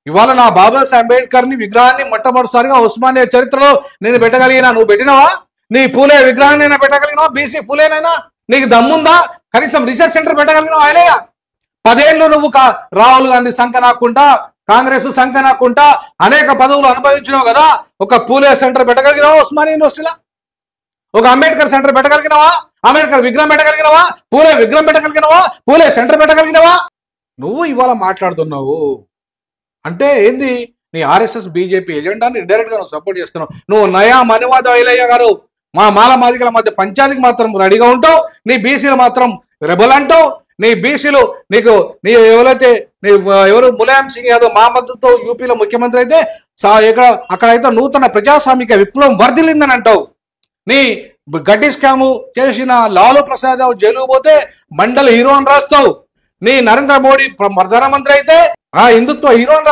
ఇవాళ నా బాబాసాహెబ్ అంబేద్కర్ ని విగ్రహాన్ని మొట్టమొదటిసారిగా ఉస్మానియా చరిత్రలో నేను పెట్టగలిగినా, నువ్వు పెట్టినవా? నీ పూలే విగ్రహాన్ని అయినా పెట్టగలిగినావా? బీసీ పూలేనైనా నీకు దమ్ముందా? కనీసం రీసెర్చ్ సెంటర్ పెట్టగలిగినావు? ఆయనయ్య 10 ఏళ్ళు నువ్వు రాహుల్ గాంధీ సంఖ నాకుంటా, కాంగ్రెస్ సంఖ నాకుంటా అనేక పదవులు అనుభవించినావు కదా. ఒక పూలే సెంటర్ పెట్టగలిగినావా? ఉస్మానియా యూనివర్సిటీలో ఒక అంబేద్కర్ సెంటర్ పెట్టగలిగినావా? అంబేద్కర్ విగ్రహం పెట్టగలిగినావా? పూలే విగ్రహం పెట్టగలిగినావా? పూలే సెంటర్ పెట్టగలిగినావా? నువ్వు ఇవాళ మాట్లాడుతున్నావు అంటే ఏంది? నీ ఆర్ఎస్ఎస్ బీజేపీ ఎజెండాని ఇండైరెక్ట్ గా నువ్వు సపోర్ట్ చేస్తున్నావు. నువ్వు నయా మనువాద ఐలయ్య గారు మా మాల మాదిగల మధ్య పంచాయతీకి మాత్రం రెడీగా ఉంటావు, నీ బీసీలు మాత్రం రెబల్ అంటావు. నీ బీసీలు నీ ఎవరు ములాయం సింగ్ యాదవ్ మా మద్దతుతో యూపీలో ముఖ్యమంత్రి అయితే అక్కడైతే నూతన ప్రజాస్వామిక విప్లవం వర్ధిల్లిందని అంటావు. నీ గడ్డి స్కాము చేసిన లాలూ ప్రసాద్ యాదవ్ జైలుకు పోతే మండల్ హీరో అని రాస్తావు. నీ నరేంద్ర మోడీ ప్రధానమంత్రి అయితే ఆ హిందుత్వ హీరో అని